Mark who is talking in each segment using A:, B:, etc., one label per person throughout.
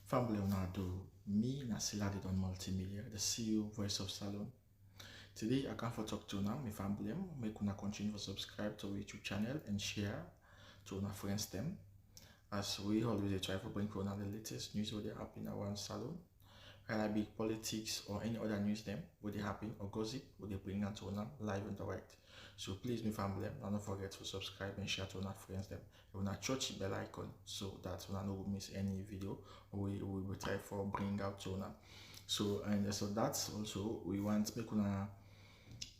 A: Family Leonardo, me Nasila did on multimedia, the CEO voice of Salon. Today I come for talk to now, my family, make una continue to subscribe to our YouTube channel and share to our friends them. As we always try to bring for the latest news what they happen around Salon, whether it be politics or any other news them, what they happen or gossip, what they bring out to una live and direct. So please, my family, don't forget to subscribe and share to our friends them. You wanna touch the bell icon so that you no miss any video we will try for bring out to una. So that's also we want make una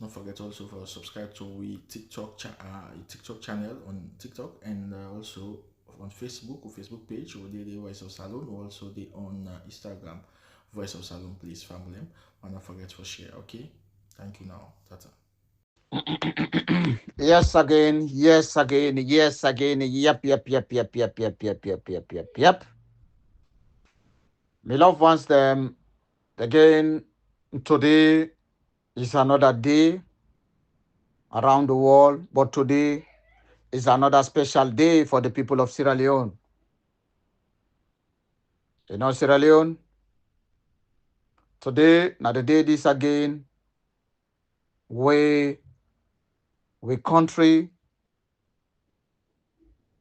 A: don't forget also for subscribe to we TikTok channel on TikTok and also on Facebook or Facebook page or the Voice of Salon or also the on Instagram Voice of Salon, please family. And don't forget to share. Okay, thank you now. Tata.
B: Yes again, yes again, yes again. Yep. My love wants them again. Today is another day around the world, but today is another special day for the people of Sierra Leone. You know, Sierra Leone, today, now the day this again, we country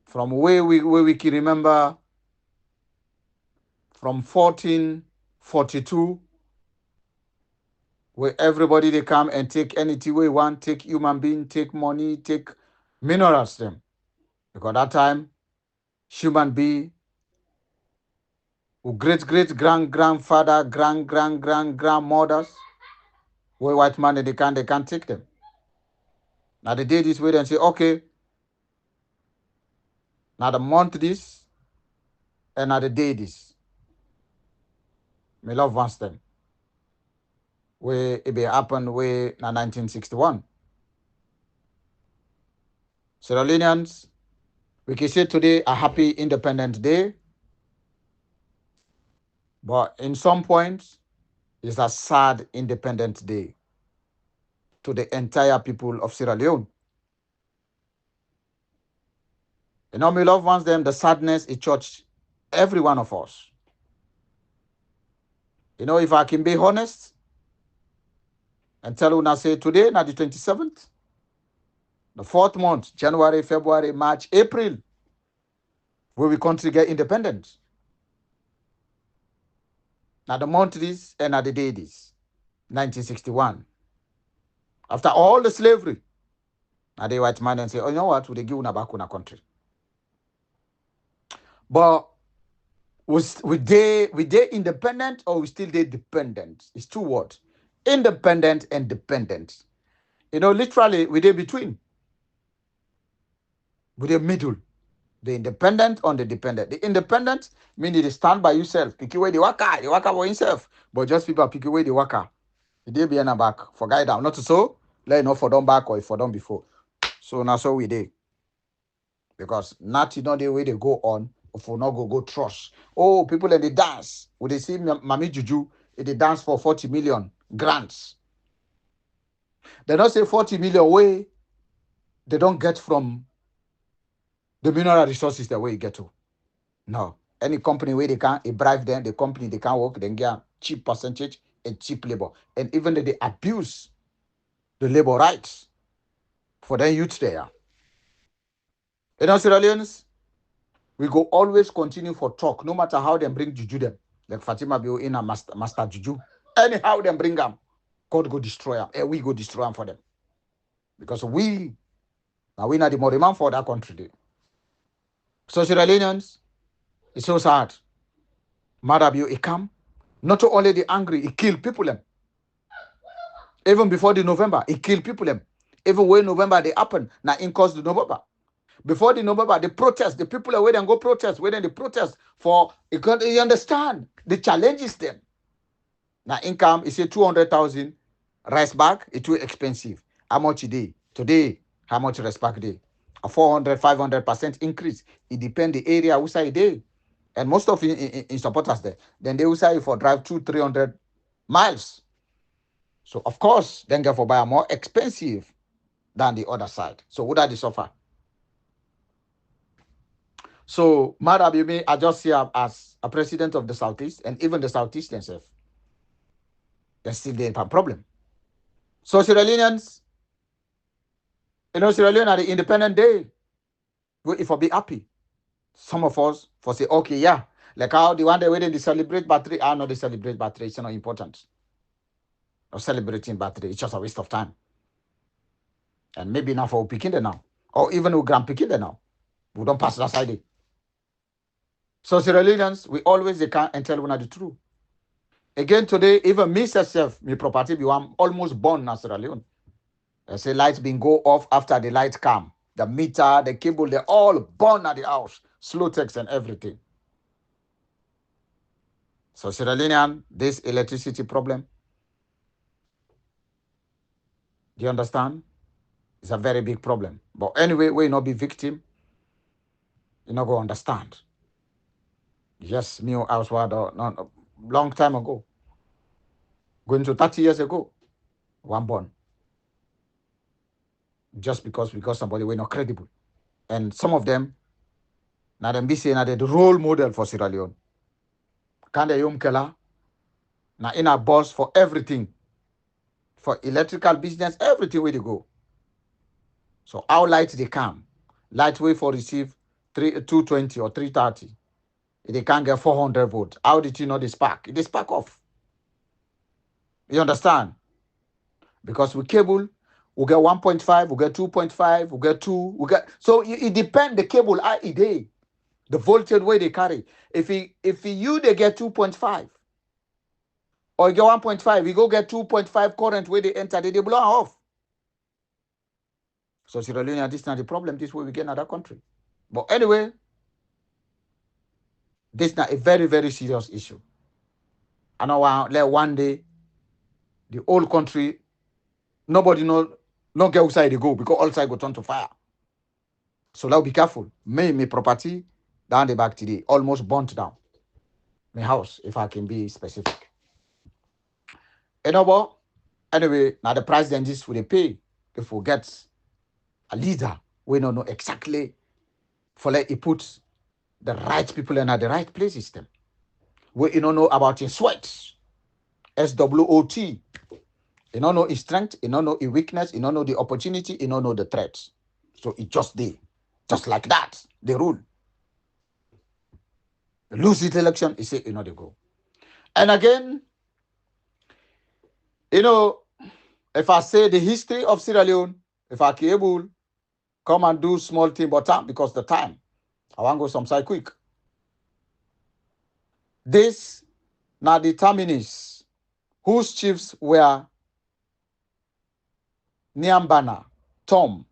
B: from where we can remember from 1442, where everybody they come and take anything we want, take human being, take money, take minerals them. Because that time, human being, who great grandfather, grandmothers, where white man they can't take them. Now they did this way and say, okay, now the month this and now the day this. My love wants them. Where it be happened where in 1961. Sierra Leoneans, we can say today a happy Independence Day, but in some points, it's a sad Independence Day to the entire people of Sierra Leone. You know, my love wants them, the sadness it touched every one of us. You know, if I can be honest and tell you now, say today, now the 27th, the fourth month, January, February, March, April, where we country get independence. Now the month this and now the day this, 1961. After all the slavery, now the white man and say, oh, you know what, we give una back una country. But we they independent or we still they dependent? It's two words. Independent and dependent. You know, literally we they between. We they middle. The independent on the dependent. The independent meaning they stand by yourself. Pick away the worker for himself. But just people pick away the worker. They be in a back for guide down. Not so, let know for them back or for them before. So now so we did. Because not you know the way they go on, or for not go trust. Oh, people in the dance. Would they see Mami Juju in the dance for 40 million grants? They don't say 40 million way they don't get from the mineral resources the way you get to. No. Any company where they can bribe them, the company they can work, then get cheap percentage and cheap labor. And even they abuse the labor rights for their youth there. You know, Sierra Leoneans, we go always continue for talk, no matter how they bring juju them. Like Fatima be in a master juju. Anyhow them bring them, God go destroy them. And we go destroy them for them. Because now we not the more man for that country. Day. So Sierra Leoneans, it's so sad. MAADA it come. Not only the angry, it kill people them. Even before the November, it kill people them. Even when November they happen, now in cause the November. Before the November, the protest, the people are waiting and go protest, waiting the protest for, you understand, the challenges them. Now income, is say 200,000 rice bag, it's too expensive. How much a day? Today, how much rice bag day? A 400, 500% increase. It depends the area who say day. And most of in supporters there, then they will say for drive 200-300 miles. So of course, then get for buy more expensive than the other side. So would that suffer? So MAADA me, I just see her as a president of the Southeast, and even the Southeast themselves, there's still the problem. So Sierra Leoneans, Sierra Leone are the independent day. If I be happy, some of us for say, okay, yeah, like how the one day when they celebrate battery, I know they celebrate battery, it's not important. Or celebrating battery, it's just a waste of time. And maybe not for Pikinde now, or even with Grand Pikinde now. We don't pass that side. So Sierra Leoneans, we always they can't tell one of the truth. Again today, even me myself, my property be I'm almost born in Sierra Leone. I say lights been go off after the light come. The meter, the cable, they all burn at the house. Slow text and everything. So Sierra Leonean, this electricity problem, do you understand? It's a very big problem. But anyway, we not be victim, you not go understand. Yes, me I was no, long time ago. Going to 30 years ago, one born. Just because we got somebody we're not credible. And some of them, now them be saying that they're the role model for Sierra Leone. Kande Yom Kela, now in a boss for everything. For electrical business, everything where they go. So how light they come? Light way for receive 220 or 330. They can't get 400 volts. How did you know they spark? They spark off. You understand? Because with cable, we get 1.5, we get 2.5, we get 2, we get so it depends the cable how it is. The voltage where they carry. If you they get 2.5 or you get 1.5, you go get 2.5 current where they enter, they blow off. So Sierra Leone, this is not the problem. This way we get another country. But anyway, this is not a very, very serious issue. I know one day the whole country, nobody no get outside they go because outside go turn to fire. So now be careful. My property down the back today almost burnt down. My house, if I can be specific. You know what? Anyway, now the price then this will they pay if we get a leader. We don't know exactly for let he put the right people in at the right places. Them. We don't know about his sweat. SWOT. You don't know his strength, you don't know his weakness, you don't know the opportunity, you don't know the threats. So it just there. Just like that. The rule. Lose this election, he say, they go. And again, if I say the history of Sierra Leone, if I can able come and do small thing, but time because the time, I want to go some side quick. This now the terminus whose chiefs were Nyambana, Tom,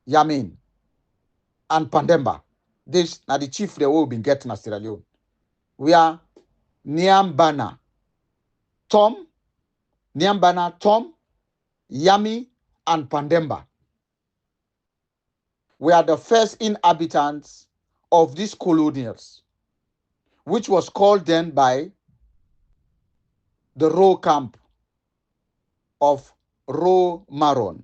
B: Yamin, and Pandemba. This now the chief they will be getting at Sierra Leone. We are Nyambana, Tom, Yami, and Pandemba. We are the first inhabitants of these colonials, which was called then by the Row camp of Row Maron.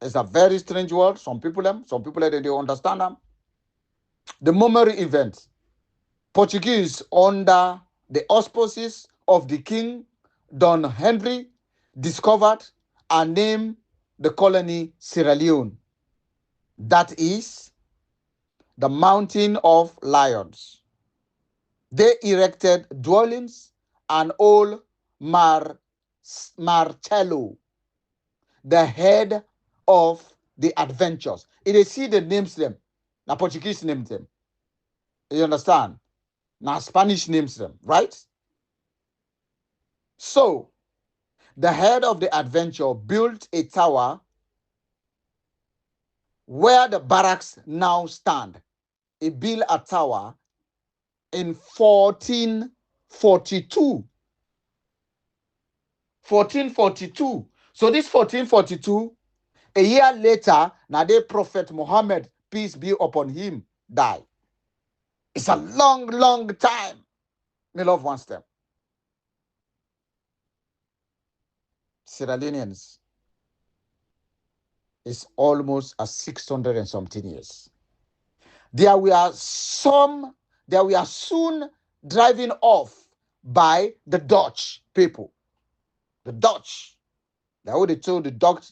B: It's a very strange word. Some people they don't understand them. The memory event, Portuguese under the auspices of the King Don Henry discovered and named the colony Sierra Leone. That is the Mountain of Lions. They erected dwellings and old Marcello, the head of the adventures. If they see the names them, now Portuguese names them. You understand? Now Spanish names them, right? So the head of the adventure built a tower where the barracks now stand. He built a tower in 1442. 1442. So this 1442, a year later, now the Prophet Muhammad, peace be upon him, died. It's a long, long time. My love wants them. Sierra Leoneans is almost a 600 and something years. There were soon driven off by the Dutch people. The Dutch. They would told the Dutch,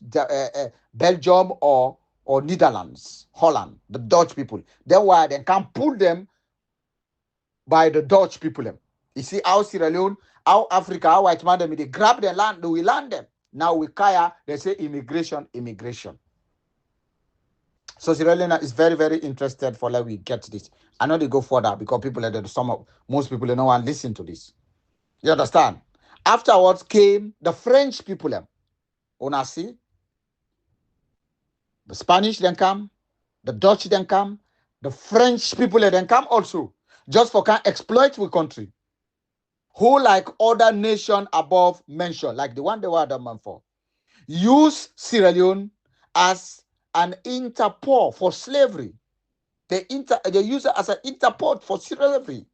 B: Belgium or Netherlands, Holland, the Dutch people. Then why they can pull them by the Dutch people. You see how Sierra Leone, how Africa, how white man them, they grab the land, we land them. Now we Kaya, they say immigration. So Sierra Leone is very, very interested for like we get this. I know they go further because people most people don't want to listen to this. You understand? Afterwards came the French people. Una see? The Spanish then come, the Dutch then come, the French people then come also. Just for can exploit we country. Who like other nation above mentioned, like the one they were the man for, use Sierra Leone as an interport for slavery. They use it as an interport for slavery.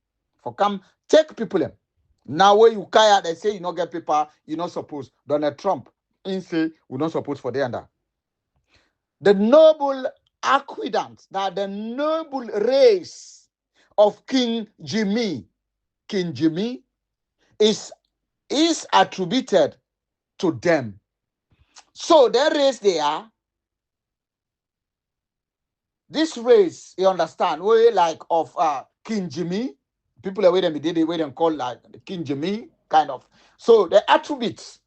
B: For come take people in. Now when you kaya, they say you not get paper, you not supposed. Donald Trump, he say we not supposed for the under. The noble aqueduct, that the noble race of King Jimmy is attributed to them. So their race they are. This race, you understand, we like of King Jimmy, people are waiting, they wait and call like King Jimmy, kind of. So the attributes,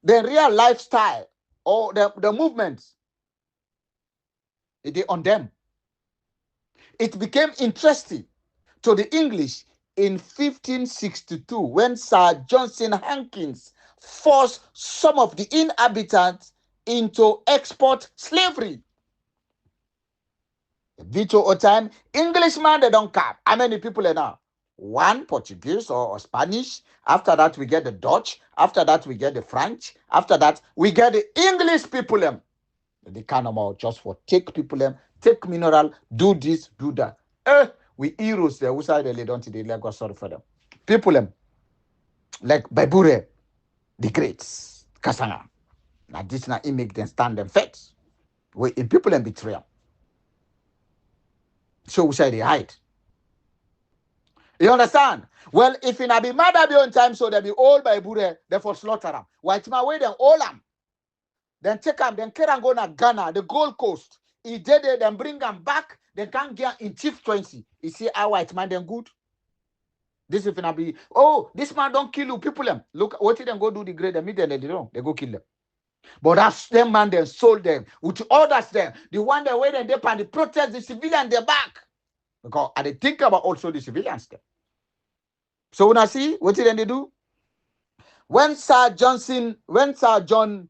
B: the real lifestyle, or the movements, it is on them. It became interesting to the English in 1562 when Sir Johnson Hankins forced some of the inhabitants into export slavery. Vito o time, Englishman, they don't cap. How many people are now? One, Portuguese or Spanish. After that, we get the Dutch. After that, we get the French. After that, we get the English people. They can't about just for take people, take mineral, do this, do that. We heroes there, who side they don't they Lagos sorry for them. People, like Babure, the greats, Kasanga. Now this now it make them stand them fat. We in people and betrayal. So we say they hide. You understand? Well, if in a be MAADA be on time, so they be all by Bure, therefore slaughter them. White my way, then all them. Then take them, then carry and go to Ghana, the Gold Coast. He did it, then bring them back, they can't get in Chief 20. You see how white man then good? This if in be, oh, this man don't kill you, people them. Look, what did them go do the grade, they meet them, they don't, they go kill them. But that's them man then sold them, with others them. The one that wait and they pan the protest, the civilian, they're back. Because I think about also the civilians there. So when I see, what did they do? When Sir John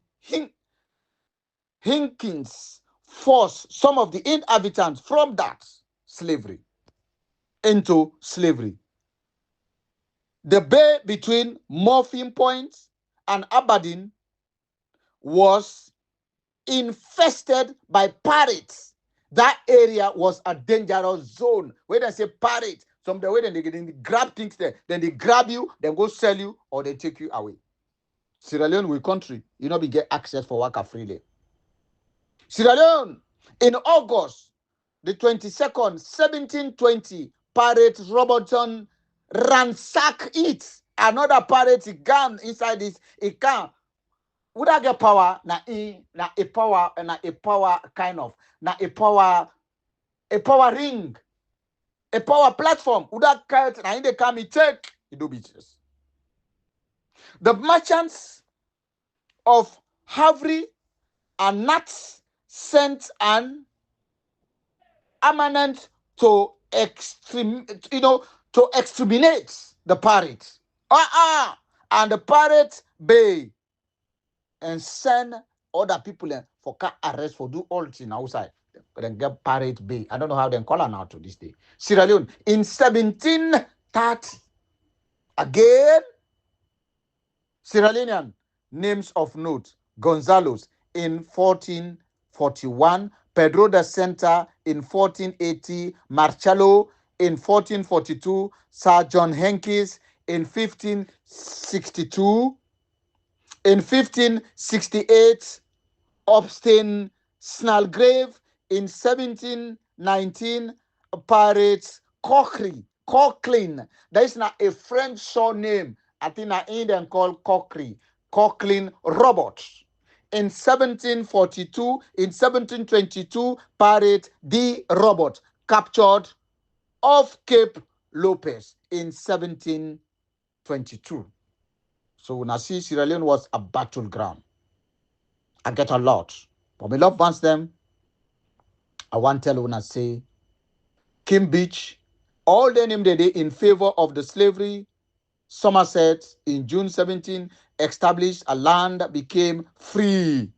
B: Hinkins forced some of the inhabitants from that slavery into slavery, the bay between Morphine Point and Aberdeen was infested by pirates. That area was a dangerous zone. When they say pirates, some the way they grab things there, then they grab you, then go sell you, or they take you away. Sierra Leone will country, you know, we get access for worker freely. Sierra Leone, in August the 22nd, 1720, pirate Robertson ransack it. Another pirate gun inside this, it can. Would I get power? Na a power kind of, a power ring, a power platform. Would that cut? Now in the come take you do business. The merchants of Havre and Nats sent an eminent to exterminate the pirates. And the pirates bay and send other people for car arrest for do all things outside. Then get pirate bay. I don't know how they call her now to this day. Sierra Leone in 1730. Again, Sierra Leonean names of note: Gonzalo's in 1441, Pedro da Center in 1480, Marcello in 1442, Sir John Henkes in 1562, in 1568, Upstain Snalgrave in 1719, pirates Coquelin. That is not a French surname. I think an Indian called Coquelin robots. In 1742, in 1722, pirate D. Robert captured off Cape Lopez in 1722. So when I see Sierra Leone was a battleground, I get a lot. But my love wants them. I want to tell when I say Kim Beach, all the name they did in favor of the slavery. Somerset in June 17 established a land that became free.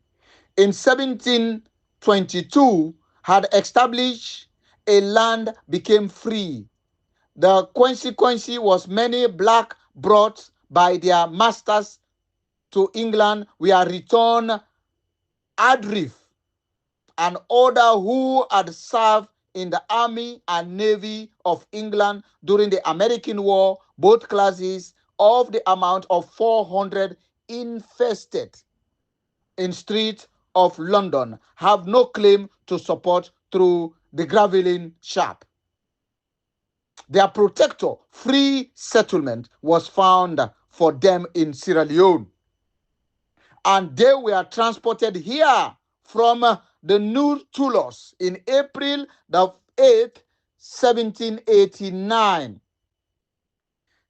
B: In 1722 had established a land became free. The consequence was many black brought by their masters to England were returned adrift, and other who had served in the army and navy of England during the American War, both classes of the amount of 400 infested in streets of London have no claim to support through the graveling sharp. Their protector, free settlement, was found for them in Sierra Leone. And they were transported here from the New Tulos in April the 8th, 1789.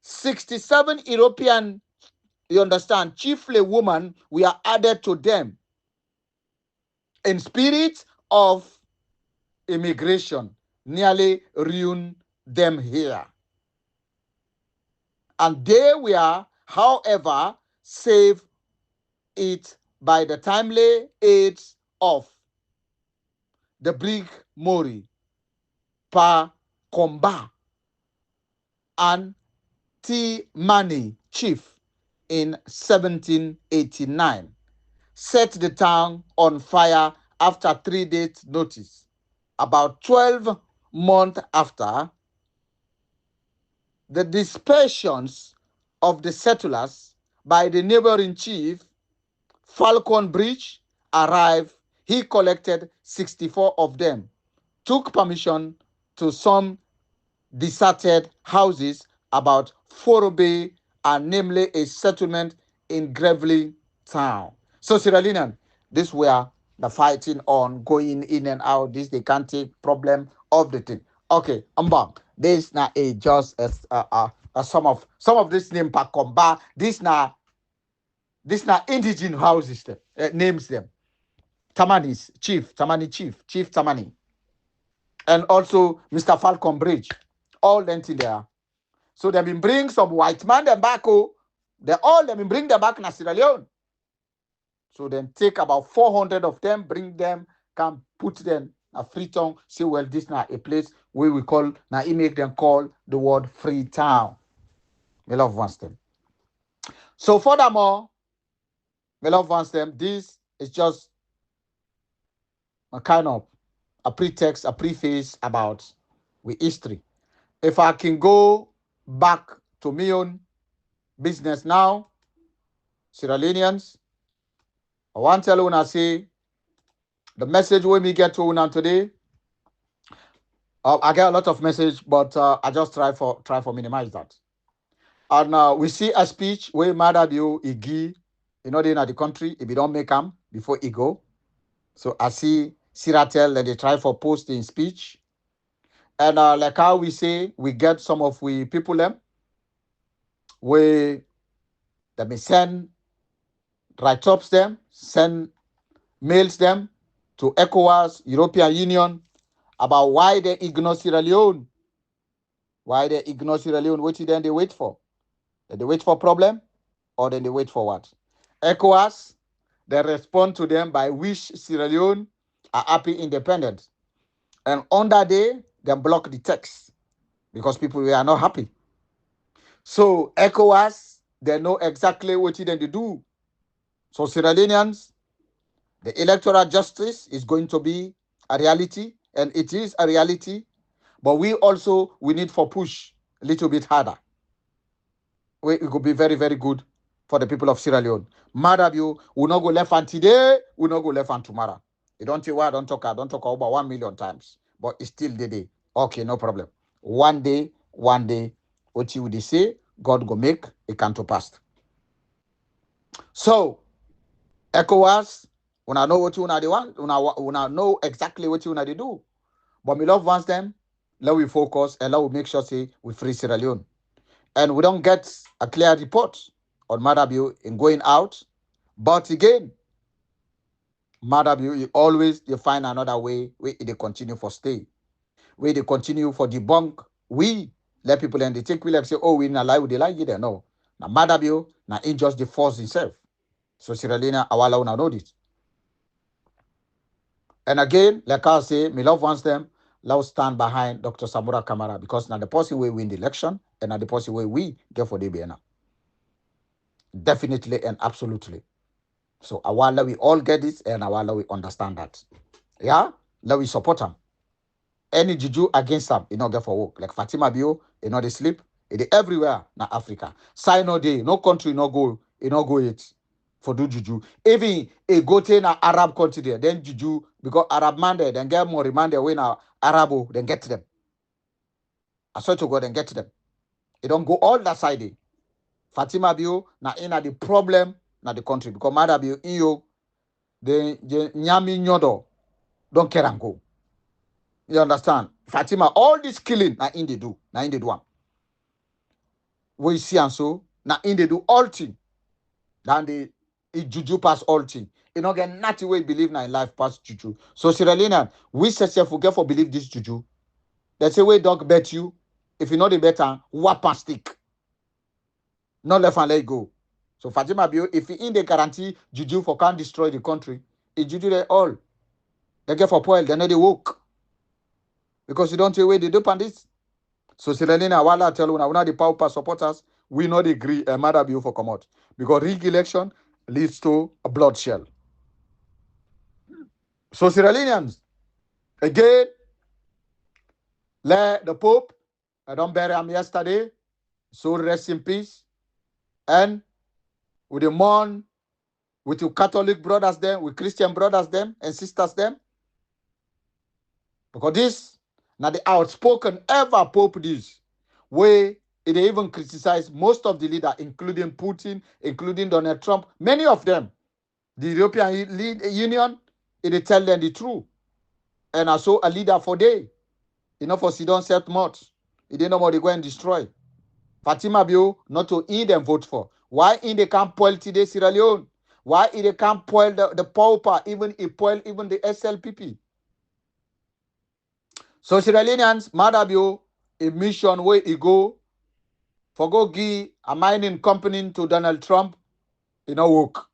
B: 67 European, you understand, chiefly women, were added to them in spirit of immigration, nearly ruined them here. And they were, however, saved it by the timely aids of the brig Mori, Pa Komba, and T. Mani, chief, in 1789, set the town on fire after 3 days' notice. About 12 months after, the dispersions of the settlers by the neighboring chief, Falcon Bridge, arrived. He collected 64 of them, took permission to some deserted houses about Forobe, and namely a settlement in Gravelly town. So Sierra Leonean, this were the fighting on going in and out. This they can't take problem of the thing. Okay, I'm back. This now a just some of this name Pakomba. This now indigenous houses them, names them. Tamani's chief, Chief Tamani, and also Mr. Falcon Bridge, all went in there. So they been bring some white man them back. Oh, they all them been bring them back in Sierra Leone. So then take about 400 of them, bring them, can put them a Freetown. Say, well, this now a place where we call now he make them call the word Freetown. My love wants them. So furthermore, my love wants them. This is just a kind of a pretext, a preface about with history. If I can go back to my own business now, Sierra Leoneans, I want to tell you when I say the message when we get to now today. I get a lot of message, but I just try for minimize that. And we see a speech where MAADA do igi, you know, they in the country if you don't make them before he go. So I see Siratel that they try for posting speech, and like how we say we get some of we people them, we that may send write-ups them, send mails them to ECOWAS, European Union, about why they ignore Sierra Leone. Why they ignore Sierra Leone? What then they wait for? Did they wait for problem? Or then they wait for what? ECOWAS, they respond to them by wish Sierra Leone are happy independent. And on that day, they block the text because people were not happy. So ECOWAS, they know exactly what then they do. So Sierra Leoneans, the electoral justice is going to be a reality, and it is a reality. But we need for push a little bit harder. It could be very, very good for the people of Sierra Leone. MAADA you will not go left hand today, will not go left hand tomorrow. You don't see why I don't talk about 1 million times, but it's still the day. Okay, no problem. One day, what you would say, God go make it come to pass. So, ECOWAS, una know what you wanna want, una know exactly what you wanna do. But me love wants them, let we focus and let we make sure say we free Sierra Leone. And we don't get a clear report on MAADA in going out. But again, MAADA you always you find another way where they continue for stay, where they continue for debunk. We let people and they take we like say, oh, we not lie with the lie either. No. Now MAADA now in just the force himself. So Sierra Leone, Awala una know this. And again, like I say, me love wants them, love stand behind Dr. Samura Kamara because now the person will win the election and now the person will we get for the BNA. Definitely and absolutely. So Awala we all get this and Awala we understand that. Yeah? Let we support them. Any juju against them, you know, get for work. Like Fatima Bio, you know, they sleep. It everywhere na Africa. Sign no day, no country no go, you know, go it for do juju. Even a go to na Arab country there, then juju, because Arab man there, then get more reminder when na Arabo, then get them. I swear to God, then get them. It don't go all that side. Fatima Bio, na in the problem na the country. Because Mother Bio, in you, the nyami nyodo, don't care and go. You understand? Fatima, all this killing, na in they do. Na in they do. We see and so, na in they do all thing. Then they it juju pass all thing. You know, get nothing way believe na in life pass juju. So Sierra Leonean, we say forget for believe this juju. They say we dog bet you. If you know the better, whap and stick. Not left and let go. So Fatima Bio, if he in the guarantee juju for can't destroy the country, it juju they all. They get for poil, they know they woke. Because you don't say where they do pan this. So Sierra Leone, while I tell you, now the power supporters, we not agree a matter bill for come out. Because rig election leads to a bloodshed. So Sierra Leoneans, again, let the Pope, I don't bury him yesterday, so rest in peace. And with the mourn, with your Catholic brothers them, with Christian brothers them and sisters them. Because this, now the outspoken ever Pope this, where it even criticize most of the leaders, including Putin, including Donald Trump, many of them. The European Union, it tell them the truth. And also a leader for day. You know, for Sidon set much. It didn't know what they go and destroy. Fatima Bio, not to eat and vote for. Why in they can't spoil today Sierra Leone? Why in they can't spoil the pauper, even it spoil even the SLPP? So Sierra Leoneans, Madabio, a mission where he go for go give a mining company to Donald Trump, you know, work.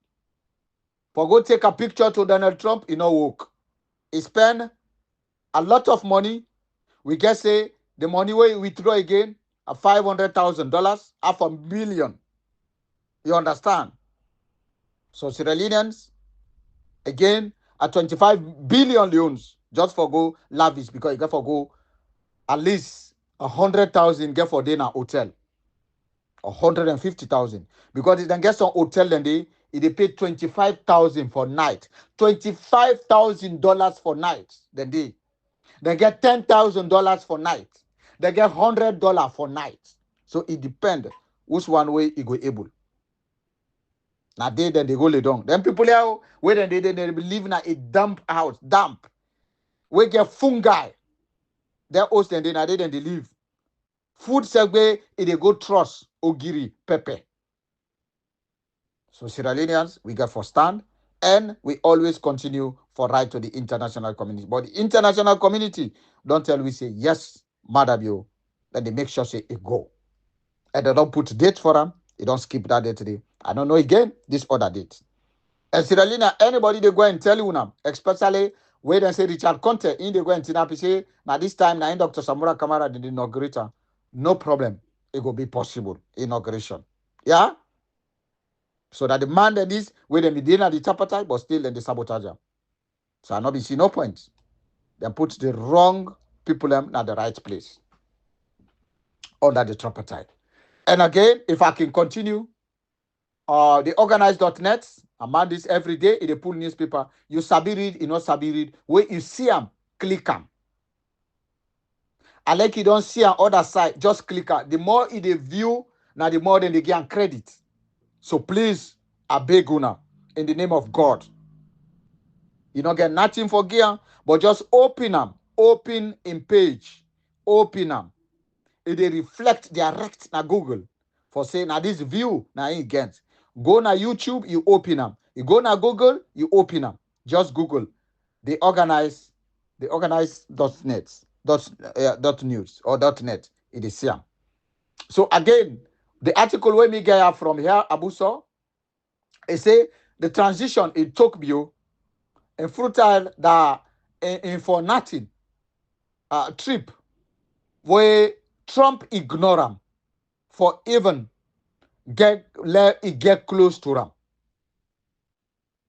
B: For go take a picture to Donald Trump, you know, work. He spend a lot of money. We can say the money we withdraw again, a $500,000, half a million. You understand? So Sierra Leoneans, again, a 25 billion loans just for go lavish because you get for go at least 100,000 get for dinner hotel. 150,000 because it then get some hotel then they pay 25,000 for night, $25,000 for night. Then they get $10,000 for night. They get $100 for night. So it depends which one way it go able. Now then they go lay down. Then people here where then they live in a damp house, damp. We get fungi. Their host and then they live. Food segway they go trust ogiri pepper. So Sierra Leoneans, we get for stand and we always continue for right to the international community. But the international community don't tell we say yes, Madabio, then they make sure say it go. And they don't put date for them, they don't skip that date today. I don't know again, this other date. And Sierra Leone, anybody they go and tell you now, especially where they say Richard Conte, in they go and tell say, now this time, now in Dr. Samura Kamara, the inaugurator, no problem, it will be possible, inauguration. Yeah? So that the man that is where they did at the tapatite, but still in the sabotage. So I not be see no point. They put the wrong people at the right place under the tripartite. And again, if I can continue, the organized.net, I'm on this every day in the pull newspaper. You sabi read, you know sabi read. Where you see them, click them. I like you don't see on other side, just click out. The more it they view, now the more then they get credit. So please, I beg una, in the name of God, you don't get nothing for gear, but just open them, open in page, open them. If they reflect direct na Google for saying now this view now you get. Go na YouTube, you open them. You go na Google, you open them. Just Google. They organize .net, dot news or .net. It is here. So again, the article where me get from here, Abuso, it say the transition in Tokyo and Futile that in for nothing trip where Trump ignore them for even let it get close to them.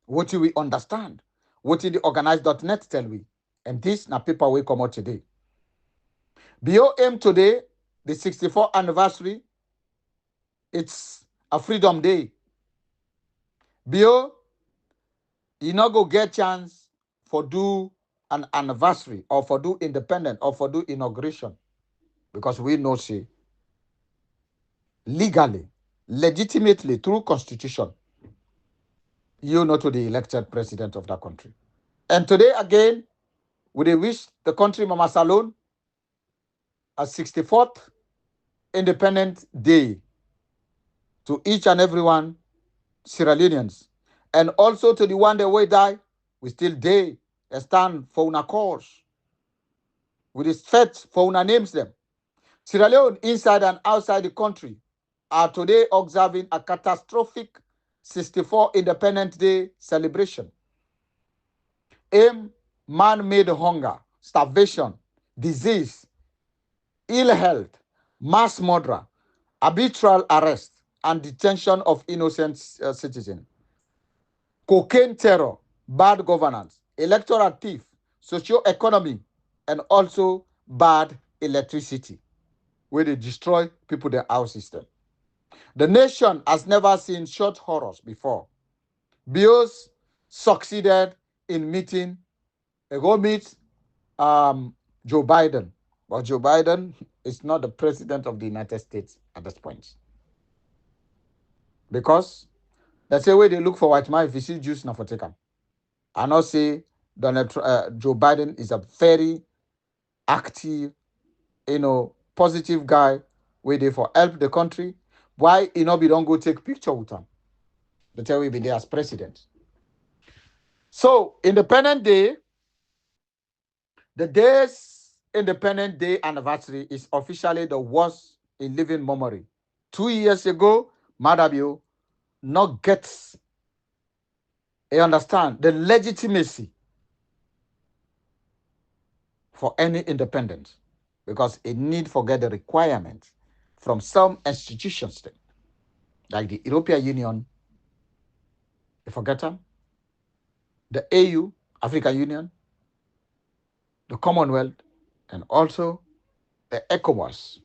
B: What do we understand? What did the organize.net tell we? And this na paper we come out today. BOM today, the 64th anniversary, it's a freedom day. BO, you not go get chance for do an anniversary or for do independent or for do inauguration. Because we know say legally, legitimately through constitution, you know to the elected president of that country. And today again, we wish the country Mama Salone a 64th Independent Day to each and everyone Sierra Leoneans. And also to the one that way die, we still day and stand for una cause. We respect for una names them. Sierra Leone, inside and outside the country, are today observing a catastrophic 64 Independent Day celebration. Aim man-made hunger, starvation, disease, ill health, mass murder, arbitrary arrest, and detention of innocent citizens, cocaine terror, bad governance, electoral thief, socio-economic, and also bad electricity, where they destroy people their house system. The nation has never seen such horrors before. Bios succeeded in meeting, they go meet Joe Biden, but Joe Biden is not the president of the United States at this point. Because that's the way they look for white man, if you see Jews, not for take them. I not say Joe Biden is a very active, positive guy waiting for help the country. Why he not be don't go take picture with him? The tell we be there as president. So Independent Day, the day's Independent Day anniversary is officially the worst in living memory. 2 years ago, MAADA not gets, you understand, the legitimacy for any independence because it need forget the requirements from some institutions like the European Union, you forget them, the AU, African Union, the Commonwealth, and also the ECOWAS.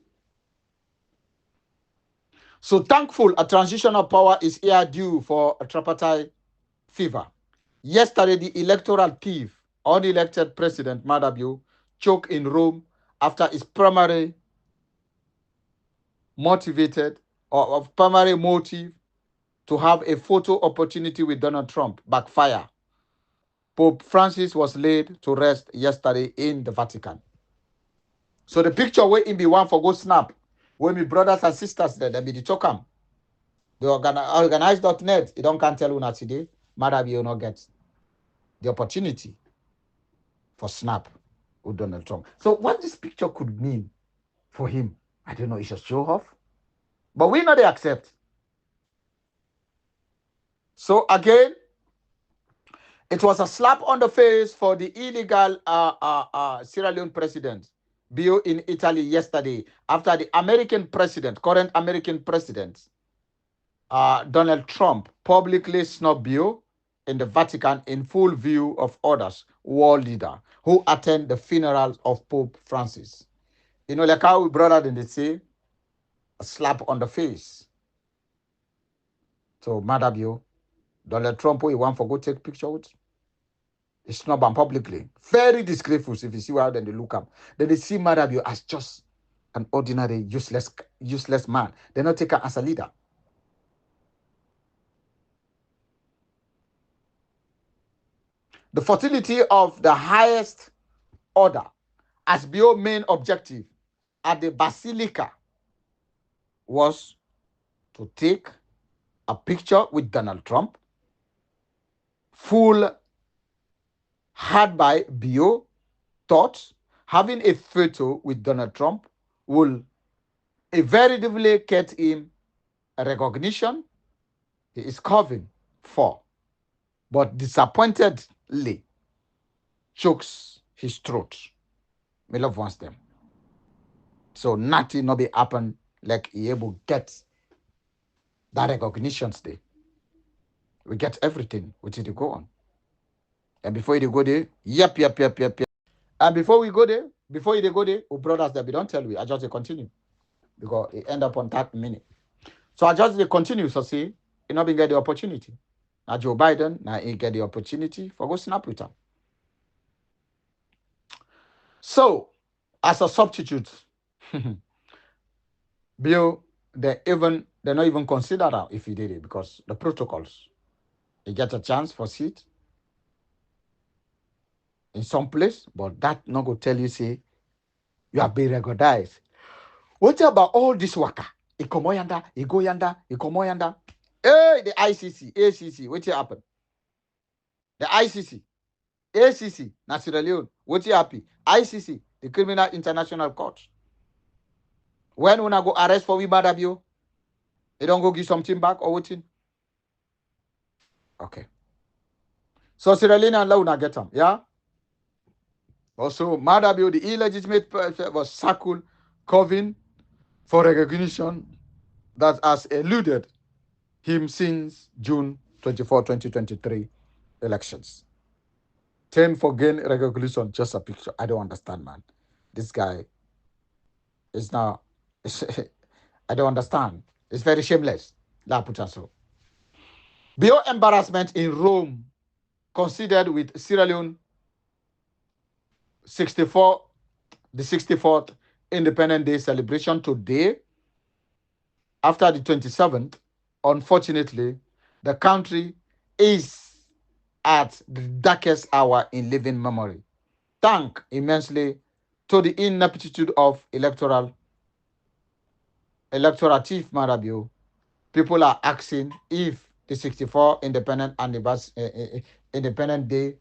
B: So thankful a transitional power is here due for a tripartite fever. Yesterday, the electoral thief, unelected President MAADA choked in Rome after his primary motivated or of primary motive to have a photo opportunity with Donald Trump backfire. Pope Francis was laid to rest yesterday in the Vatican. So the picture where in be one for go snap, where my brothers and sisters there, they be the chokam. The organize.net, you don't can tell you not today, MAADA will not get the opportunity for snap with Donald Trump. So what this picture could mean for him, I don't know, it's just show off. But we know they accept. So again, it was a slap on the face for the illegal Sierra Leone president, Bio in Italy yesterday, after the American president, current American president, Donald Trump, publicly snubbed Bio in the Vatican in full view of others, world leader, who attend the funeral of Pope Francis. You know, like how we brother they say, a slap on the face. So, Madam Bio, Donald Trump, who you want for go take picture with? It's snub am publicly. Very disgraceful if you see how then they look up. Then they see Madabio as just an ordinary useless man. They not take her as a leader. The fertility of the highest order as Bio main objective at the Basilica was to take a picture with Donald Trump, full had by Bio thought having a photo with Donald Trump will invariably get him a recognition he is covering for, but disappointedly chokes his throat. My love wants them. So nothing not be happen like he able get that recognition today. We get everything which it go on. And before you go there, yep. And before we go there, before you go there, oh brothers that we don't tell we, I just continue. Because it end up on 30 minutes. So I just continue, so see, you not been get the opportunity. Now Joe Biden, now he get the opportunity for go snap with him. So, as a substitute, Bill, they not even consider that if he did it because the protocols. He get a chance for seat in some place, but that not go tell you say you have been recognized. What about all this waka? He come yanda, he go yanda, he come yanda. Hey, the ICC, ACC, what happen? The ICC, ACC, na Sierra Leone, what happen? ICC, the Criminal International Court. When una go arrest for we bad you, they don't go give something back or what? Okay. So Sierra Leone and una get them, yeah? Also, MAADA, the illegitimate person, was circled, covering for recognition that has eluded him since June 24, 2023 elections. 10 for gain recognition, just a picture. I don't understand, man. This guy is now, I don't understand. It's very shameless. La Putaso. Bio embarrassment in Rome, considered with Sierra Leone 64, the 64th Independence Day celebration today, after the 27th, unfortunately, the country is at the darkest hour in living memory. Thank immensely to the ineptitude of electoral chief Marabio. People are asking if the 64 Independent Day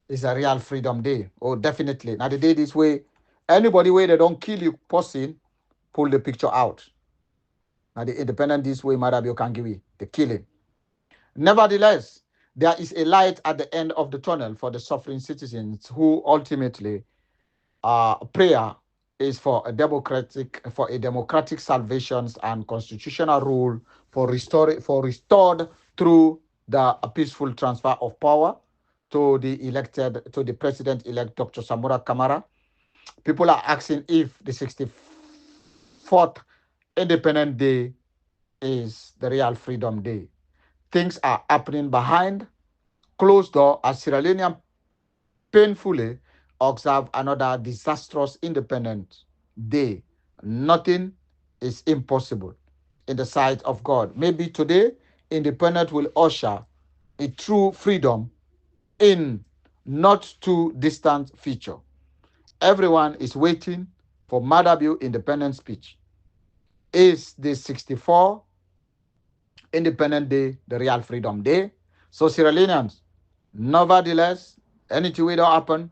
B: is a real freedom day. Oh, definitely. Now the day this way, anybody where they don't kill you person, pull the picture out. Now the independent this way, Marabio can give you the killing. Nevertheless, there is a light at the end of the tunnel for the suffering citizens who ultimately prayer is for a democratic salvations and constitutional rule restored through the peaceful transfer of power to the president-elect Dr. Samura Kamara. People are asking if the 64th Independent Day is the real Freedom Day. Things are happening behind closed door as Sierra Leoneans painfully observe another disastrous Independent Day. Nothing is impossible in the sight of God. Maybe today, independence will usher a true freedom in not too distant future. Everyone is waiting for MAADA independence speech. Is the 64 Independent Day the real Freedom Day? So Sierra Leoneans, nevertheless, anything will happen.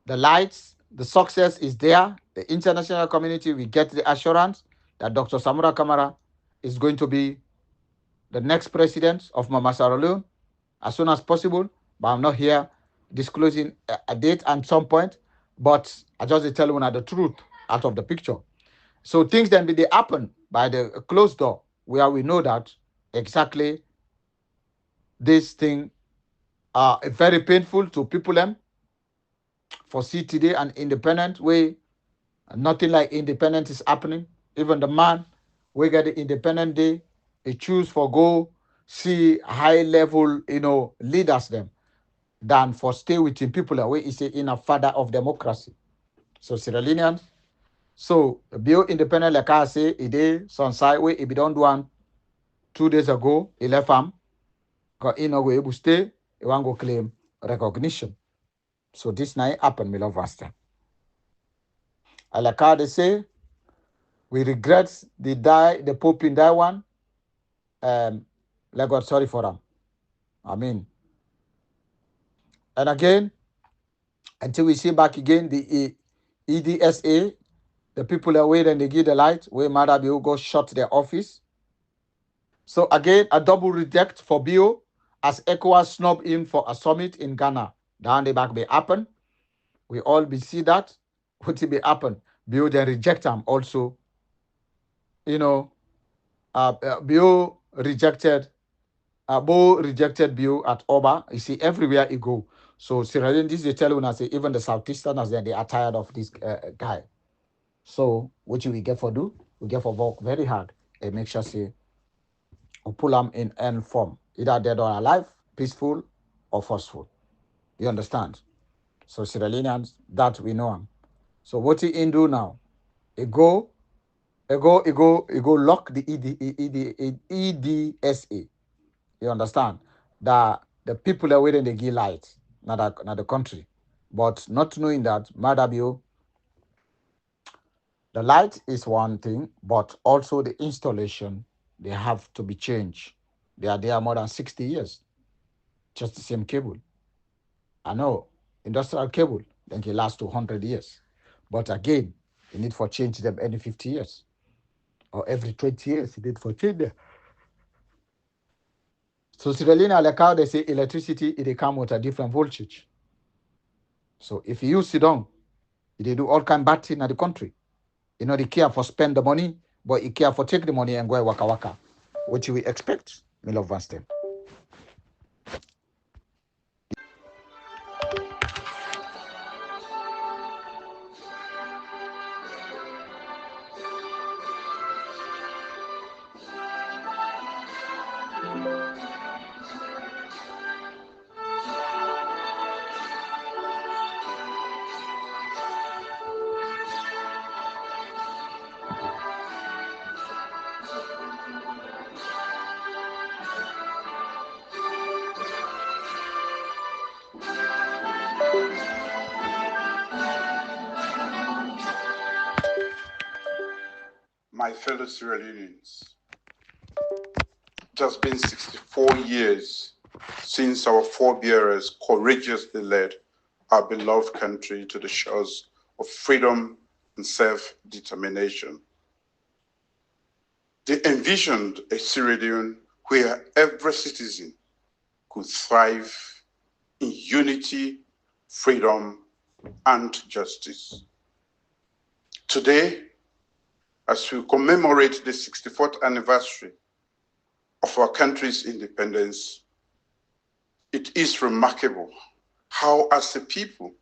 B: The lights, the success is there. The international community will get the assurance that Dr. Samura Kamara is going to be the next president of Mama Sierra Leone as soon as possible. But I'm not here disclosing a date at some point. But I just tell you the truth out of the picture. So things then they happen by the closed door where we know that exactly this thing are very painful to people them for see today an independent way. Nothing like independence is happening. Even the man we get the Independent Day, he choose for go see high level, leaders them. than for stay within people away is in a father of democracy. So Sierra Leoneans, so bio independent like I say, it is on side way if you don't do one 2 days ago, he left him, got in a way able stay, he want go claim recognition. So this night happened, me love Vasta. I like how they say, we regret the Pope in that one. Let God sorry for them. I mean, and again, until we see back again the EDSA, the people that wait and they give the light, where Mother Bill go shut their office. So again, a double reject for Bill as ECOWAS snub him for a summit in Ghana. Down the back may happen. We all be see that. What will be happen? Bill then reject him also. You know, Bill rejected Bo rejected Bill at Oba. You see, everywhere he go. So Sierra Leone, this is telling us, even the Southeasterners, they are tired of this guy. So what we get for do? We get for work very hard and make sure say we pull them in any form, either dead or alive, peaceful or forceful. You understand? So Sierra Leoneans, that we know him. So what he in do now? He go lock the EDSA. You understand? That the people that waiting they give light, not the country. But not knowing that Madabio, the light is one thing, but also the installation, they have to be changed. They are there more than 60 years, just the same cable. I know, industrial cable, then can last to 100 years. But again, you need for change them every 50 years or every 20 years, you need for change them. So Sierra Leone, like how they say electricity, it come with a different voltage. So if you sit down, they do all kind of bad thing in the country. You know, they care for spend the money, but you care for take the money and go waka waka. What you will expect, me love Van Stem.
C: My fellow Sierra Leoneans, it has been 64 years since our forebearers courageously led our beloved country to the shores of freedom and self-determination. They envisioned a Sierra Leone where every citizen could thrive in unity, freedom, and justice. Today, as we commemorate the 64th anniversary of our country's independence, it is remarkable how, as a people,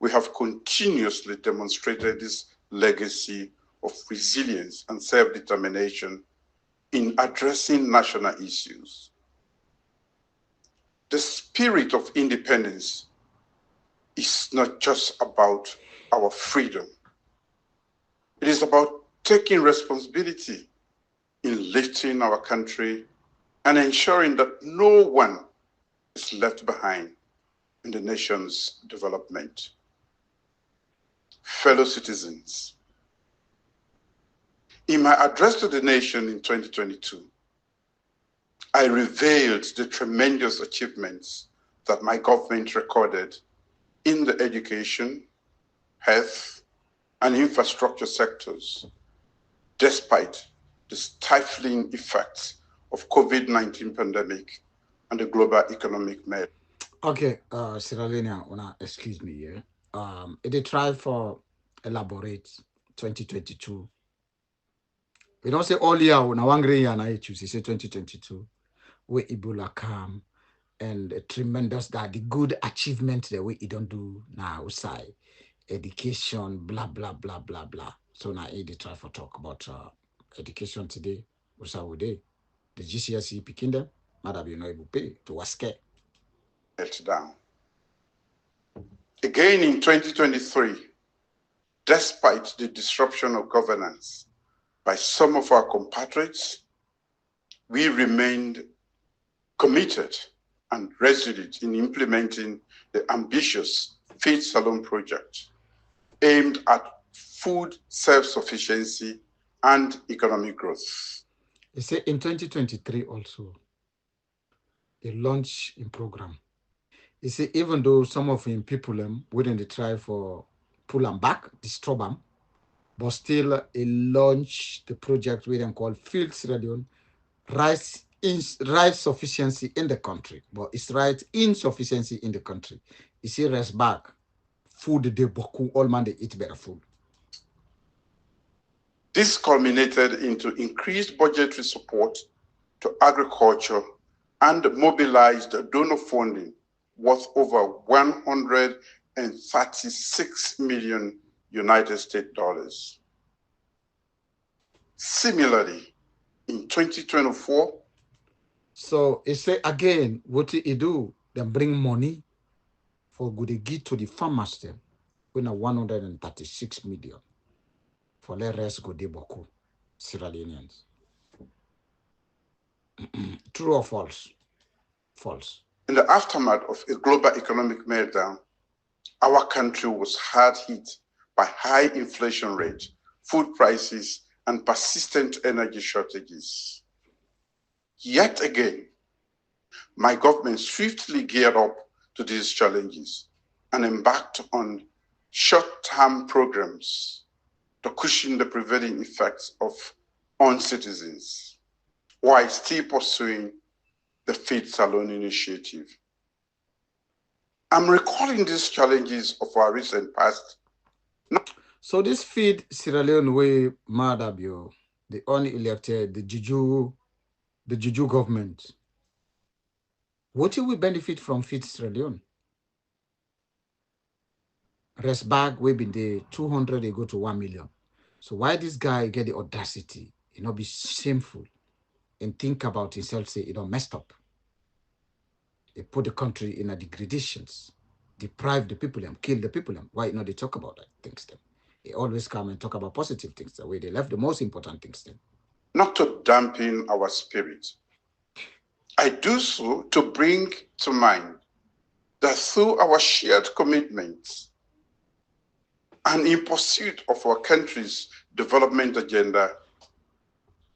C: we have continuously demonstrated this legacy of resilience and self-determination in addressing national issues. The spirit of independence is not just about our freedom. It is about taking responsibility in lifting our country and ensuring that no one is left behind in the nation's development. Fellow citizens, in my address to the nation in 2022, I revealed the tremendous achievements that my government recorded in the education, health, and infrastructure sectors, despite the stifling effects of COVID-19 pandemic and the global economic meltdown.
B: Okay, Sierra Leone, excuse me here. They try for elaborate 2022. We don't say all year, now one year and I choose, say 2022, where Ebola come and the tremendous that the good achievement the way it don't do now outside education, blah blah blah blah blah. So now they try for talk about education today. What's our day? The GCSE picking them, might have been able to pay to was scared.
C: Meltdown. Again in 2023, despite the disruption of governance by some of our compatriots, we remained committed and resolute in implementing the ambitious Feed Salon project aimed at food self-sufficiency and economic growth.
B: They say in 2023 also, they launched a program. You see, even though some of him people wouldn't they try for pull them back, disturb them, but still he launched the project we then call Field Sierra Leone rice sufficiency in the country, but it's right insufficiency in the country. You see, rest back, food they boku, all man they eat better food.
C: This culminated into increased budgetary support to agriculture and mobilized donor funding worth over 136 million United States dollars. Similarly, in 2024,
B: so it say again, what he do? Then bring money for good give to the farmers them, when 136 million for the rest go de boku, Sierra Leoneans. True or false? False.
C: in the aftermath of a global economic meltdown, our country was hard hit by high inflation rate, food prices, and persistent energy shortages. Yet again, my government swiftly geared up to these challenges and embarked on short-term programs to cushion the prevailing effects on citizens, while still pursuing the Feed Salon initiative. I'm recalling these challenges of our recent past.
B: So this Feed Sierra Leone way MAADA, the unelected, the Juju government. What do we benefit from Feed Sierra Leone? Rest bag we been the 200, they go to 1 million. So why this guy get the audacity, be shameful and think about himself, say, messed up. They put the country in a degradations, deprive the people and kill the people. Why they talk about that things then? They always come and talk about positive things, the way they left the most important things then.
C: Not to dampen our spirit, I do so to bring to mind that through our shared commitments and in pursuit of our country's development agenda,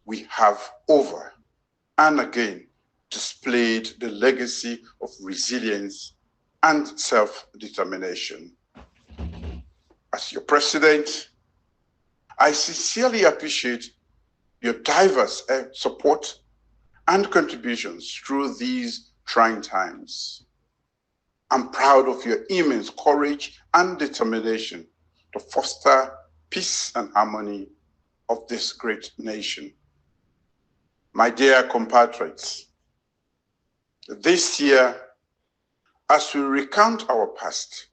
C: we have over and again displayed the legacy of resilience and self-determination. As your president, I sincerely appreciate your diverse support and contributions through these trying times. I'm proud of your immense courage and determination to foster peace and harmony of this great nation. My dear compatriots, this year, as we recount our past,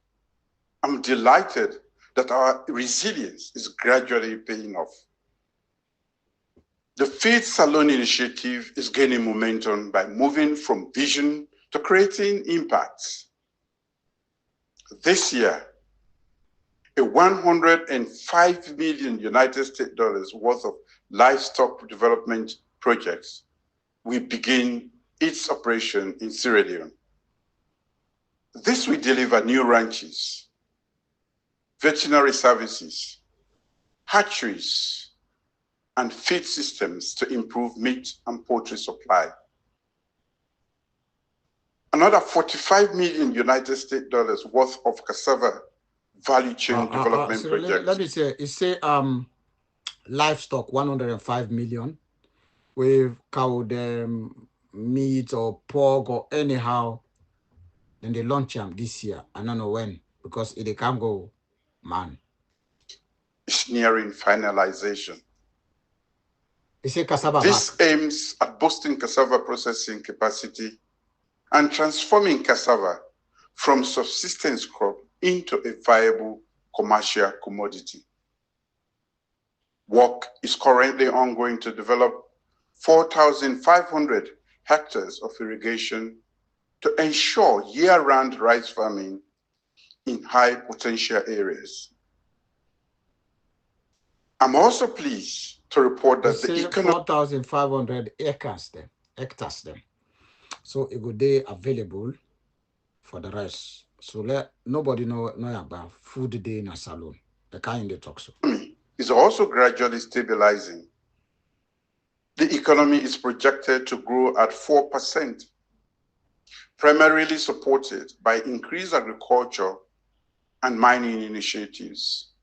C: I'm delighted that our resilience is gradually paying off. The Feed Salon initiative is gaining momentum by moving from vision to creating impacts. This year, a 105 million United States dollars worth of livestock development projects will begin its operation in Sierra Leone. This will deliver new ranches, veterinary services, hatcheries, and feed systems to improve meat and poultry supply. Another 45 million United States dollars worth of cassava value chain development projects.
B: Let me say, it say livestock 105 million with cow them meat or pork or anyhow. Then they launch them this year. I don't know when, because if they can't go, man.
C: It's nearing finalization.
B: It's a cassava
C: This
B: back.
C: aims at boosting cassava processing capacity and transforming cassava from subsistence crop into a viable commercial commodity. Work is currently ongoing to develop 4,500 hectares of irrigation to ensure year-round rice farming in high potential areas. I'm also pleased to report
B: They
C: that the
B: say
C: economy
B: 4,500 acres them, hectares them. So it would be available for the rest. So let nobody know about food day in a salon. The kind they talk so.
C: is also gradually stabilizing. The economy is projected to grow at 4%, primarily supported by increased agriculture and mining initiatives.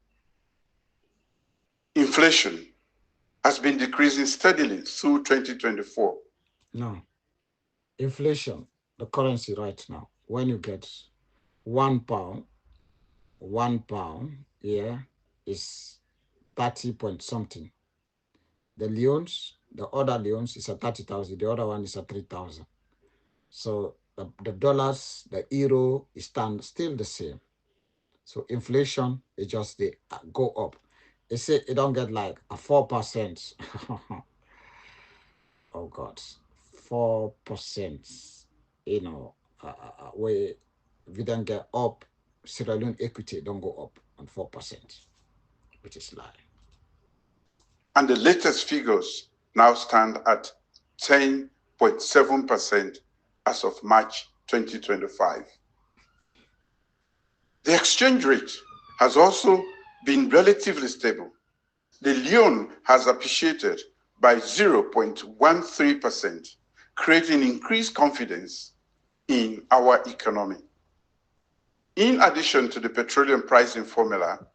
C: Inflation has been decreasing steadily through 2024.
B: No. Inflation, the currency right now, when you get £1, £1, yeah, is 30 point something. The Leones, the other Leones is a 30,000, the other one is a 3,000. So the dollars, the euro is still the same. So inflation is just they go up. They say it don't get like a 4%. Oh God, 4%. You know, we don't get up. Sierra Leone equity don't go up on 4%, which is lie.
C: And the latest figures now stand at 10.7% as of March 2025. The exchange rate has also been relatively stable. The Leone has appreciated by 0.13%, creating increased confidence in our economy. In addition to the petroleum pricing formula,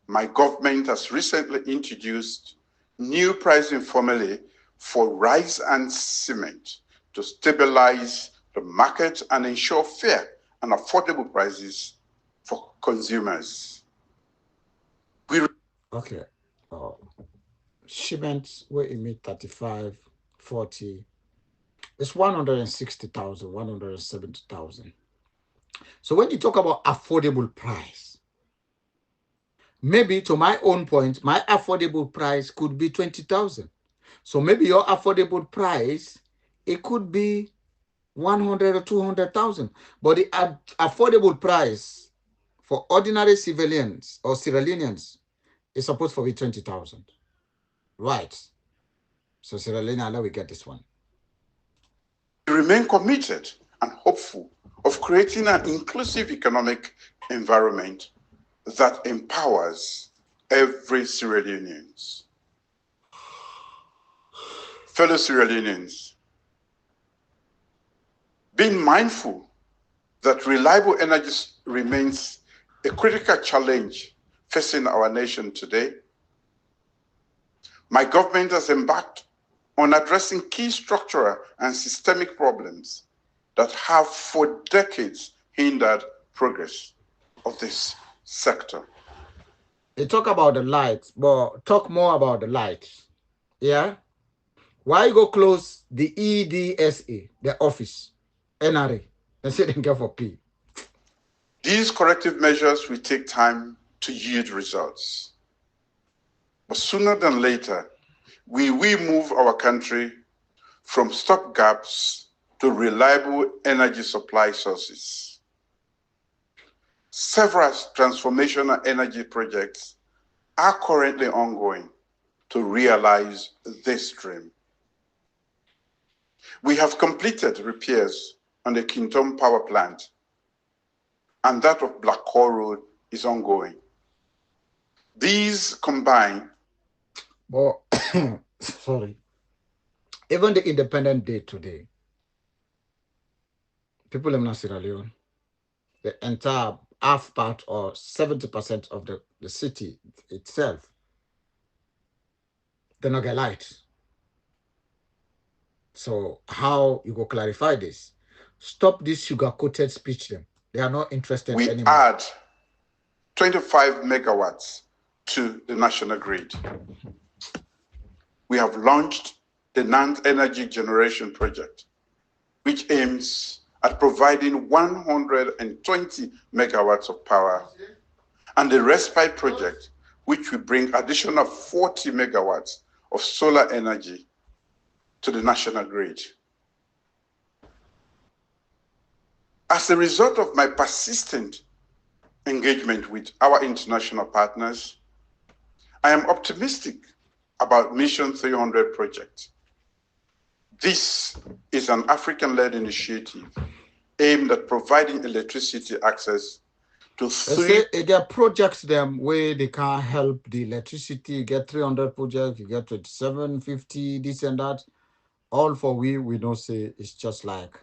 C: my government has recently introduced new pricing formulae for rice and cement to stabilize the market and ensure fair and affordable prices for consumers.
B: Okay. Shipments were emit 35, 40. It's 160,000, 170,000. So when you talk about affordable price, maybe to my own point, my affordable price could be 20,000. So maybe your affordable price, it could be 100 or 200,000. But the affordable price for ordinary civilians or Sierra Leoneans is supposed to be 20,000. Right. So Sierra Leone, let we get this one.
C: We remain committed and hopeful of creating an inclusive economic environment that empowers every Sierra Leonean. Fellow Sierra Leoneans, being mindful that reliable energy remains a critical challenge facing our nation today, my government has embarked on addressing key structural and systemic problems that have for decades hindered progress of this sector.
B: They talk about the lights, but talk more about the lights. Yeah? Why go close the EDSA, the office, NRA, and say they get for P?
C: These corrective measures will take time to yield results. But sooner than later, we will move our country from stopgaps to reliable energy supply sources. Several transformational energy projects are currently ongoing to realize this dream. We have completed repairs on the Kintom Power Plant, and that of Black Hole Road is ongoing. These combine.
B: But, sorry. Even the Independent Day today, people in Sierra Leone, the entire half part or 70% of the city itself, they not get light. So how you go clarify this? Stop this sugar-coated speech them. They are not interested
C: We
B: anymore.
C: add 25 megawatts to the national grid. We have launched the NAND Energy Generation Project, which aims at providing 120 megawatts of power, and the Respite Project, which will bring additional 40 megawatts of solar energy to the national grid. As a result of my persistent engagement with our international partners, I am optimistic about Mission 300 project. This is an African-led initiative aimed at providing electricity access to
B: Say, get projects them where they can help the electricity. You get 300 projects, you get 2750, this and that. All for we don't say it's just like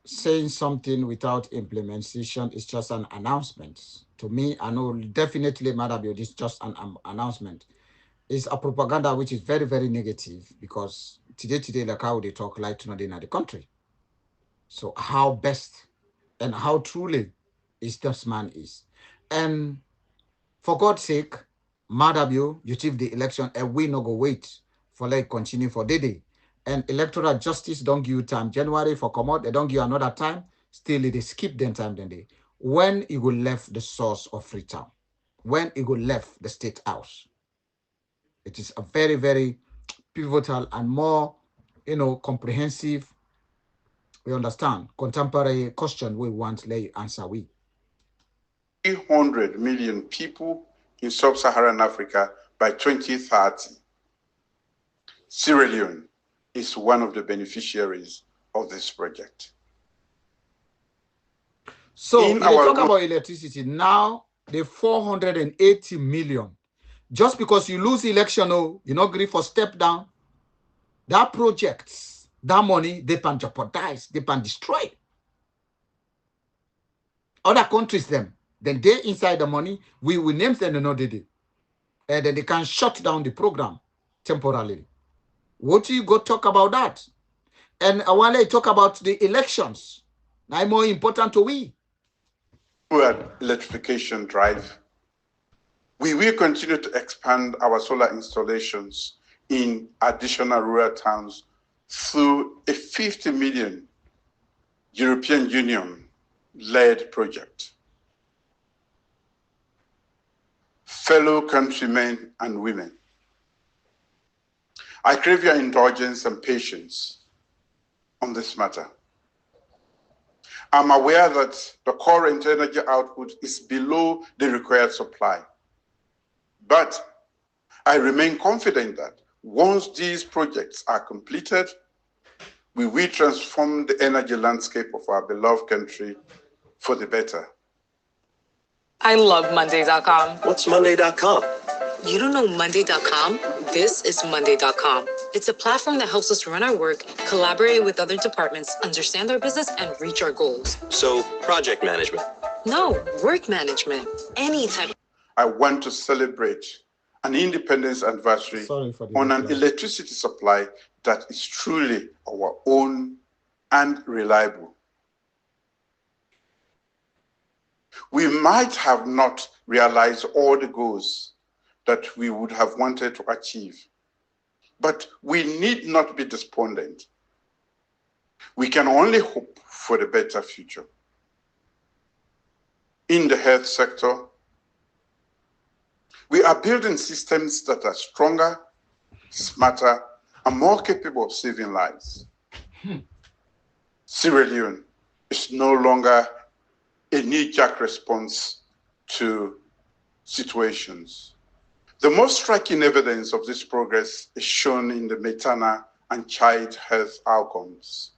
B: saying something without implementation is just an announcement. To me, I know definitely MAADA this is just an announcement. It's a propaganda which is very, very negative because today, like how they talk like to not in the country. So how best and how truly is this man is. And for God's sake, MAADA you achieve the election and we no go wait for like continue for the day. And electoral justice don't give you time. January for come out, they don't give you another time. Still, they skip them time then day. When it will left the source of Freetown, when it will left the state house, it is a very, very pivotal and more, comprehensive. We understand contemporary question we want lay answer we.
C: 300 million people in sub-Saharan Africa by 2030. Sierra Leone is one of the beneficiaries of this project.
B: So when they talk about electricity, now the 480 million. Just because you lose election, you not agree for step down, that projects, that money, they can jeopardize, they can destroy. Other countries, then they inside the money, we will name them another day. And then they can shut down the program temporarily. What do you go talk about that? And while I talk about the elections, now more important to we.
C: Through electrification drive, we will continue to expand our solar installations in additional rural towns through a 50 million European Union-led project. Fellow countrymen and women, I crave your indulgence and patience on this matter. I'm aware that the current energy output is below the required supply, but I remain confident that once these projects are completed, we will transform the energy landscape of our beloved country for the better.
D: I love Monday.com.
E: What's Monday.com?
D: You don't know Monday.com? This is Monday.com. It's a platform that helps us run our work, collaborate with other departments, understand our business, and reach our goals.
E: So, project management?
D: No, work management. Any type.
C: I want to celebrate an independence anniversary on an electricity supply that is truly our own and reliable. We might have not realized all the goals that we would have wanted to achieve, but we need not be despondent. We can only hope for a better future. In the health sector, we are building systems that are stronger, smarter, and more capable of saving lives. Sierra Leone is no longer a knee-jerk response to situations. The most striking evidence of this progress is shown in the maternal and child health outcomes.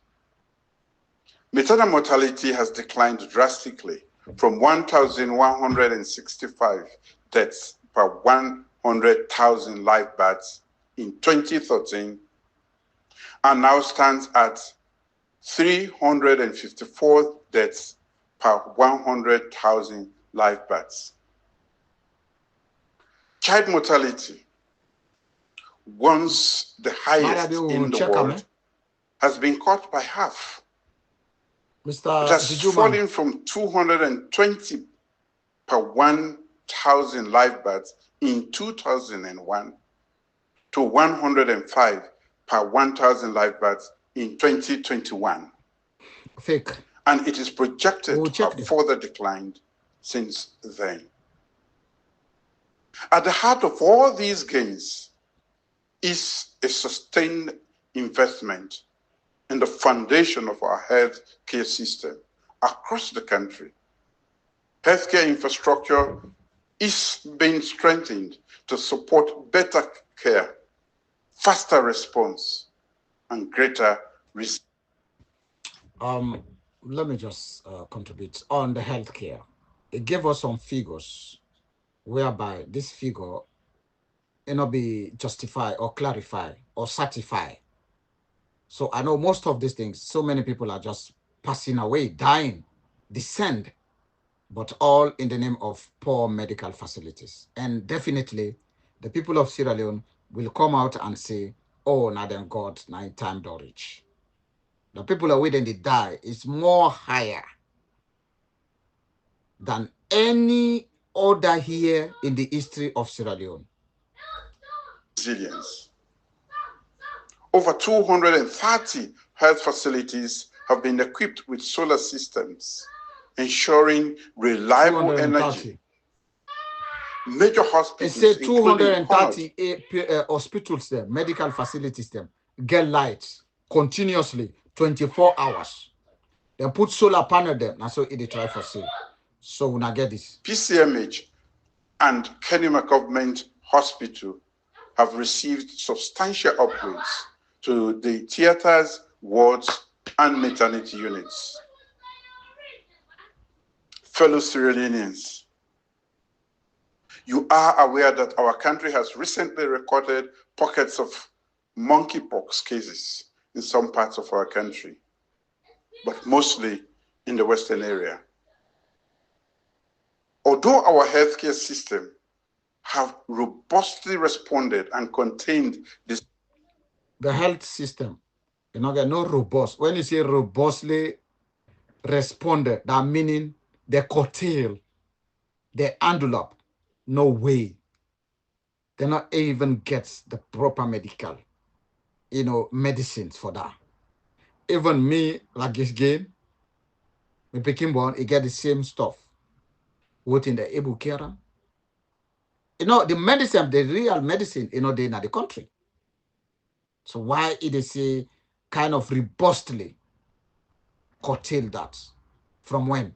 C: Maternal mortality has declined drastically from 1,165 deaths per 100,000 live births in 2013 and now stands at 354 deaths per 100,000 live births. Child mortality, once the highest in the world, has been cut by half. It has fallen from 220 per 1,000 live births in 2001 to 105 per 1,000 live births in 2021.
B: Fake.
C: And it is projected to have further declined since then. At the heart of all these gains is a sustained investment in the foundation of our health care system across the country. Healthcare infrastructure is being strengthened to support better care, faster response, and greater resilience.
B: Let me just contribute on the healthcare. It gave us some figures whereby this figure be justify or clarify or certify. So I know most of these things, so many people are just passing away, dying, descend, but all in the name of poor medical facilities. And definitely the people of Sierra Leone will come out and say, oh, now then God, now time don't reach. The people are waiting to die is more higher than any other here in the history of Sierra Leone.
C: Resilience. Over 230 health facilities have been equipped with solar systems, ensuring reliable energy. Major hospitals,
B: it said 230 hospitals there, medical facilities them, get lights continuously, 24 hours. They put solar panel there, and so it try for sale. So when I get this.
C: PCMH and Kenema Government Hospital have received substantial upgrades to the theaters, wards, and maternity units. Fellow Sierra Leoneans, you are aware that our country has recently recorded pockets of monkeypox cases in some parts of our country, but mostly in the Western area. Although our healthcare system have robustly responded and contained this.
B: The health system, get no robust. When you say robustly responded, that meaning they curtail, they handle up. No way. They not even get the proper medical, medicines for that. Even me, like this game, me picking born, it get the same stuff. What in the Ebu Kera? The medicine, the real medicine, they in the country. So why it is a kind of robustly curtail that? From when?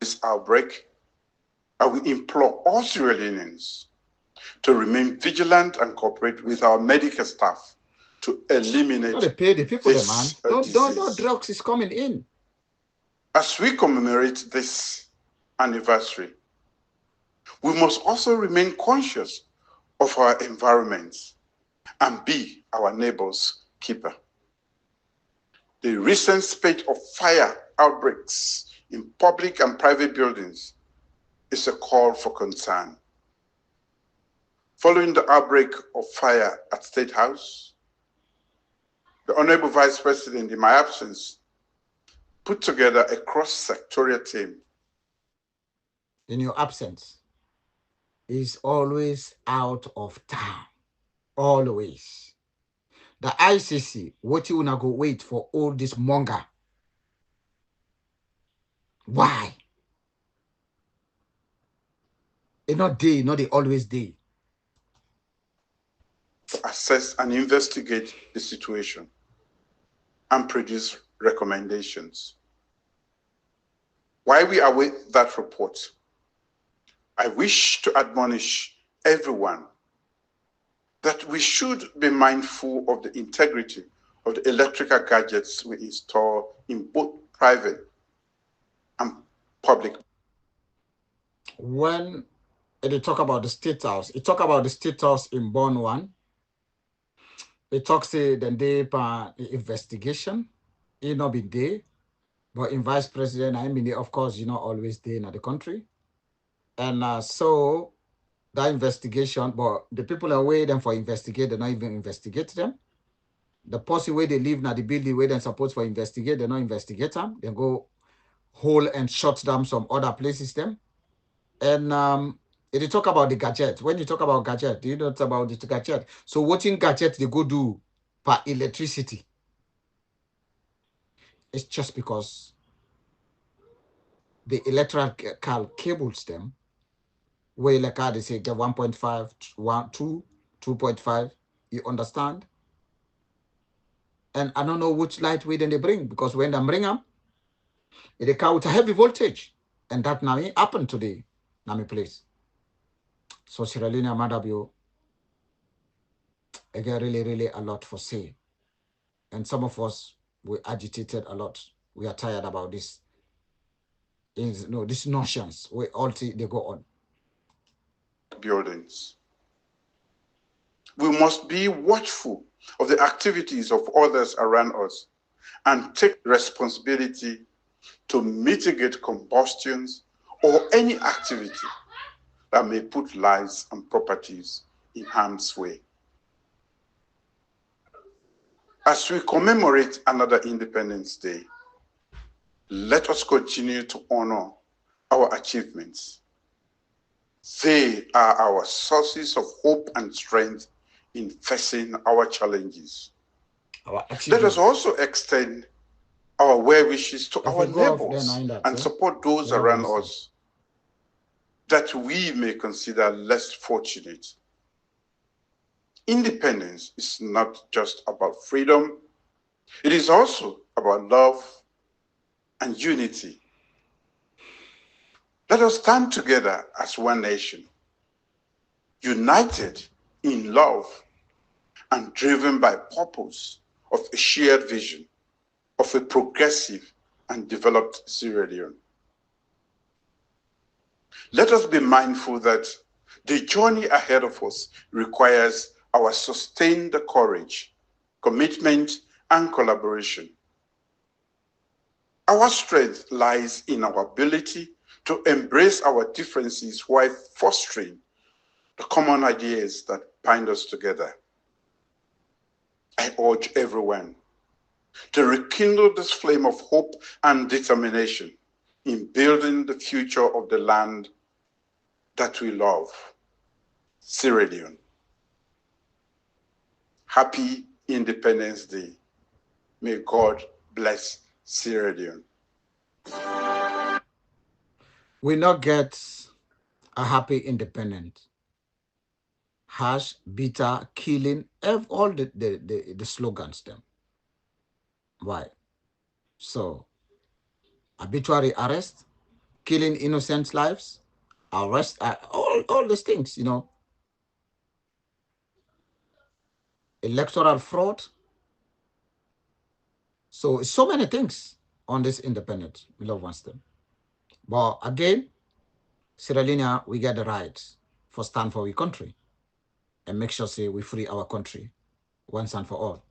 C: This outbreak, I will implore all Sierra Leoneans to remain vigilant and cooperate with our medical staff to eliminate
B: they pay the people,
C: this
B: man. Don't
C: disease.
B: drugs is coming in.
C: As we commemorate this anniversary, we must also remain conscious of our environments and be our neighbor's keeper. The recent spate of fire outbreaks in public and private buildings is a call for concern. Following the outbreak of fire at State House, the Honorable Vice President, in my absence, put together a cross-sectorial team.
B: In your absence, is always out of town. Always. The ICC, what you wanna go wait for all this monger? Why? It's not day, not they always day.
C: Assess and investigate the situation and produce recommendations. While we await that report, I wish to admonish everyone that we should be mindful of the integrity of the electrical gadgets we install in both private and public.
B: When they talk about the State House, it talk about the State House in Born 1. It talks then they investigation, it not been there, but in Vice President, I mean, of course, always there in the country. And so that investigation, but the people are waiting for investigate, they not even investigate them. The person where they live now, the building where they're supposed for investigate, they not investigate them. They go hold and shut down some other places them. And if you talk about the gadget, when you talk about gadget, you know it's about the gadget. So watching gadget they go do per electricity. It's just because the electrical cables them, where like they say get 1.5, 1, 2, 2.5, you understand? And I don't know which light way then they bring, because when they bring them, they come with a heavy voltage. And that now it happened today, Nami place. So Sierra Leone Madabio, again, really a lot for say. And some of us, we agitated a lot. We are tired about this. These notions, we all see they go on.
C: Buildings. We must be watchful of the activities of others around us and take responsibility to mitigate combustions or any activity that may put lives and properties in harm's way. As we commemorate another Independence Day, let us continue to honor our achievements. They are our sources of hope and strength in facing our challenges. Let us also extend our well wishes to our neighbors and support those around us that we may consider less fortunate. Independence is not just about freedom, it is also about love and unity. Let us stand together as one nation, united in love and driven by purpose of a shared vision of a progressive and developed Sierra Leone. Let us be mindful that the journey ahead of us requires our sustained courage, commitment, and collaboration. Our strength lies in our ability to embrace our differences while fostering the common ideas that bind us together. I urge everyone to rekindle this flame of hope and determination in building the future of the land that we love, Sierra Leone. Happy Independence Day. May God bless Sierra Leone.
B: We not get a happy independence. Harsh, bitter, killing, all the slogans them. Why? So, arbitrary arrest, killing innocent lives, arrest, all these things, electoral fraud. So many things on this independence. We love one them. But again, Sierra Leone, we get the rights for stand for our country and make sure say we free our country once and for all.